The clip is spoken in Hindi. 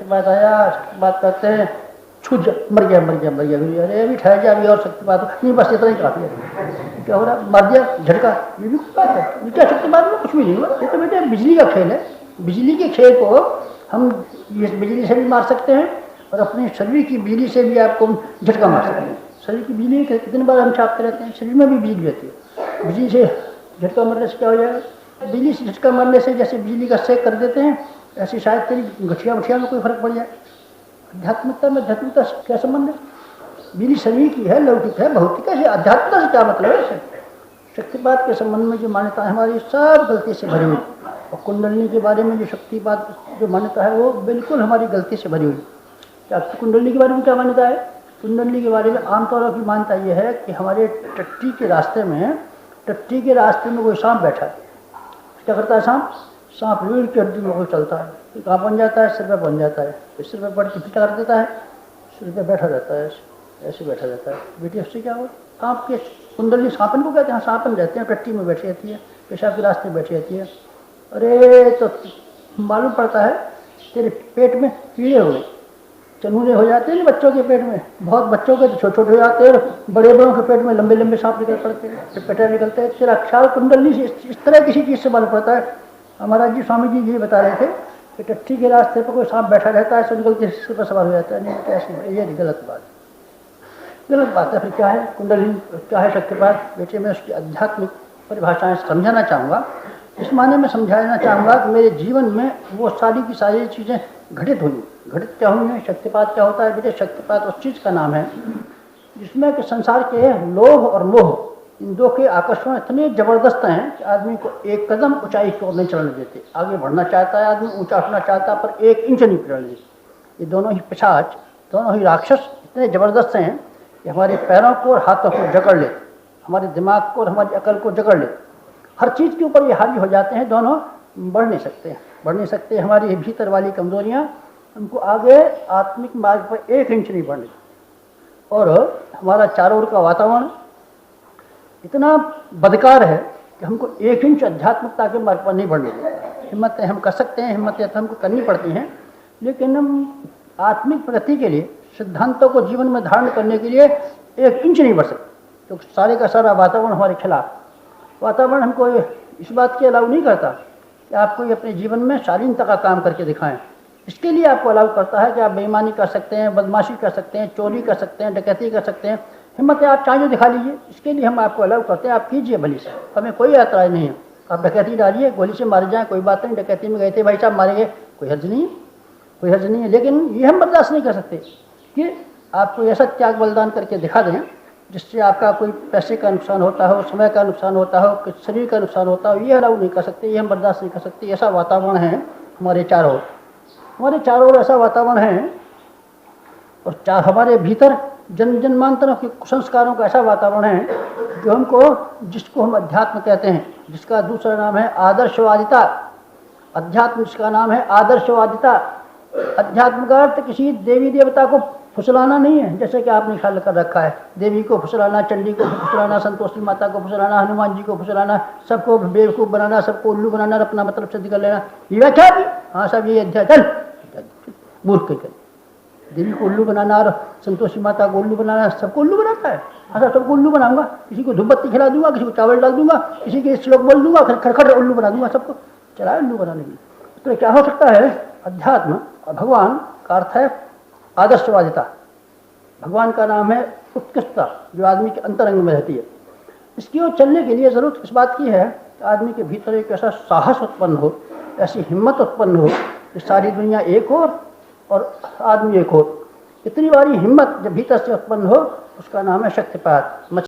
शक्तिपात आया, शक्तिपात करते हैं, छूट जा, मर गया मर गया मर गया, अरे अभी ठहर जा, अभी और शक्तिपात नहीं, बस इतना ही काफी है। क्या हो रहा, मर गया झटका, ये भी बात है, ये क्या शक्तिपात में कुछ भी नहीं हुआ, ये तो बेटे बिजली का खेल है। बिजली के खेल को हम ये बिजली से भी मार सकते हैं और अपने शरीर की बिजली से भी आपको झटका मार सकते हैं। शरीर की बिजली कितनी बार हम छापते रहते हैं, शरीर में भी बिजली रहती है। बिजली से झटका मारने से क्या हो जाएगा, बिजली से झटका मारने से जैसे बिजली का सेक कर देते हैं, ऐसे शायद तेरी गठिया मठिया में कोई फर्क पड़ जाए। आध्यात्मिकता में आध्यात्मिकता से क्या संबंध है? बिजली शरीर की है, लौकिक है, भौतिक है, आध्यात्मिकता से क्या मतलब है? शक्तिपात के संबंध में जो मान्यता है हमारी सब गलती से भरी हुई, और कुंडलिनी के बारे में जो शक्तिपात जो मान्यता है वो बिल्कुल हमारी गलती से भरी हुई। क्या कुंडलिनी के बारे में क्या मान्यता है? कुंडलिनी के बारे में आमतौर पर मान्यता ये है कि हमारे टट्टी के रास्ते में कोई सांप बैठा है। क्या करता है सांप? सांप रीढ़ की हड्डी में कोई चलता है, फिर कहाँ पहुँच जाता है, सिर पे पहुँच जाता है, फिर सिर पे पड़ के फिर कर देता है, सिर पे बैठा रहता है, ऐसे बैठा रहता है। बेटी उससे क्या हो, सांप के कुंडली सांपन को कहते हैं, सांपन रहते हैं, टट्टी में बैठी रहती है, पेशाब के रास्ते में बैठी रहती है। अरे तो मालूम पड़ता है तेरे पेट में कीड़े हो गए, चनूरे हो जाते हैं ना बच्चों के पेट में, बहुत बच्चों के तो छोटे छोटे हो जाते हैं, बड़े बड़ों के पेट में लंबे लंबे सांप निकल पड़ते हैं, फिर पेटा निकलते हैं। तेरा ख्याल कुंडली से इस तरह किसी चीज़ से मालूम पड़ता है। हमारा जी स्वामी जी ये बता रहे थे कि टट्टी के रास्ते पर कोई सांप बैठा रहता है, सो निकल के सिर पर सवार हो जाता है। नहीं कैसी, ये गलत बात है। फिर क्या है कुंडली, क्या है शक्तिपात? बेटे मैं उसकी आध्यात्मिक परिभाषाएं समझाना चाहूँगा, इस माने में समझाना चाहूँगा कि मेरे जीवन में वो सारी की सारी चीज़ें घटित क्या हुई हैं। शक्तिपात क्या होता है बेटे? शक्तिपात उस चीज़ का नाम है जिसमें कि संसार के लोभ और मोह, इन दो के आकर्षण इतने ज़बरदस्त हैं कि आदमी को एक कदम ऊंचाई की ओर नहीं चलने देते। आगे बढ़ना चाहता है आदमी, ऊंचा उठना चाहता है, पर 1 इंच नहीं चलने देते। ये दोनों ही पिशाच, दोनों ही राक्षस इतने ज़बरदस्त हैं कि हमारे पैरों को और हाथों को जकड़ लेते, हमारे दिमाग को और हमारी अकल को जकड़ लेते। हर चीज़ के ऊपर ये हावी हो जाते हैं, दोनों बढ़ नहीं सकते। हमारी भीतर वाली कमजोरियाँ हमको आगे आत्मिक मार्ग पर 1 इंच नहीं बढ़ने। और हमारा चारों ओर का वातावरण इतना बदकार है कि हमको 1 इंच आध्यात्मिकता के मार्ग पर नहीं बढ़ने देता। हिम्मतें हम कर सकते हैं, हिम्मतें तो हमको करनी पड़ती हैं, लेकिन हम आत्मिक प्रगति के लिए, सिद्धांतों को जीवन में धारण करने के लिए 1 इंच नहीं बढ़ सकते, क्योंकि सारे का सारा वातावरण हमारे खिलाफ। वातावरण हमको इस बात की अलाउ नहीं करता कि आप कोई अपने जीवन में शालीनता का काम करके दिखाएं। इसके लिए आपको अलाउ करता है कि आप बेईमानी कर सकते हैं, बदमाशी कर सकते हैं, चोरी कर सकते हैं, डकैती कर सकते हैं। हिम्मत है आप चाहिए दिखा लीजिए, इसके लिए हम आपको अलाउ करते हैं, आप कीजिए भली से, हमें कोई ऐतराज़ नहीं है। आप डकैती डालिए, गोली से मारे जाएँ, कोई बात नहीं, डकैती में गए थे भाई साहब मारे गए, कोई हर्ज नहीं है। लेकिन ये हम बर्दाश्त नहीं कर सकते कि आपको ऐसा त्याग बलिदान करके दिखा दें जिससे आपका कोई पैसे का नुकसान होता हो, समय का नुकसान होता हो, शरीर का नुकसान होता हो। ये अलाउ नहीं कर सकते, ये हम बर्दाश्त नहीं कर सकते। ऐसा वातावरण है हमारे चारों ओर ऐसा वातावरण है, और हमारे भीतर जन्मांतरों के कुसंस्कारों का ऐसा वातावरण है जो जिसको हम अध्यात्म कहते हैं, जिसका दूसरा नाम है आदर्शवादिता। अध्यात्म जिसका नाम है आदर्शवादिता। अध्यात्म का अर्थ किसी देवी देवता को फुसलाना नहीं है, जैसे कि आपने ख्याल कर रखा है, देवी को फुसलाना, चंडी को फुसलाना, संतोषी माता को फुसलाना, हनुमान जी को फुसलाना, सबको बेवकूफ़ बनाना, सबको उल्लू बनाना, अपना मतलब सिद्ध कर लेना, ये व्याख्या भी। हाँ सब ये अध्यात्म मूर्ख कर, देवी को उल्लू बनाना और संतोषी माता को उल्लू बनाना, सबको उल्लू बनाता है। हाँ सबको उल्लू बनाऊंगा, किसी को धूपबत्ती खिला दूंगा, किसी को चावल डाल दूंगा, किसी के श्लोक बोल दूंगा, खड़खड़ उल्लू बना दूंगा, सबको चलाए उल्लू बनाने की। तो क्या हो सकता है? अध्यात्म और भगवान का अर्थ है आदर्शवादिता। भगवान का नाम है उत्कृष्टता, जो आदमी के अंतरंग में रहती है। इसकी ओर चलने के लिए ज़रूरत इस बात की है कि आदमी के भीतर एक ऐसा साहस उत्पन्न हो, ऐसी हिम्मत उत्पन्न हो कि सारी दुनिया एक हो और आदमी एक हो। इतनी बारी हिम्मत जब भीतर से उत्पन्न हो, उसका नाम है शक्तिपात।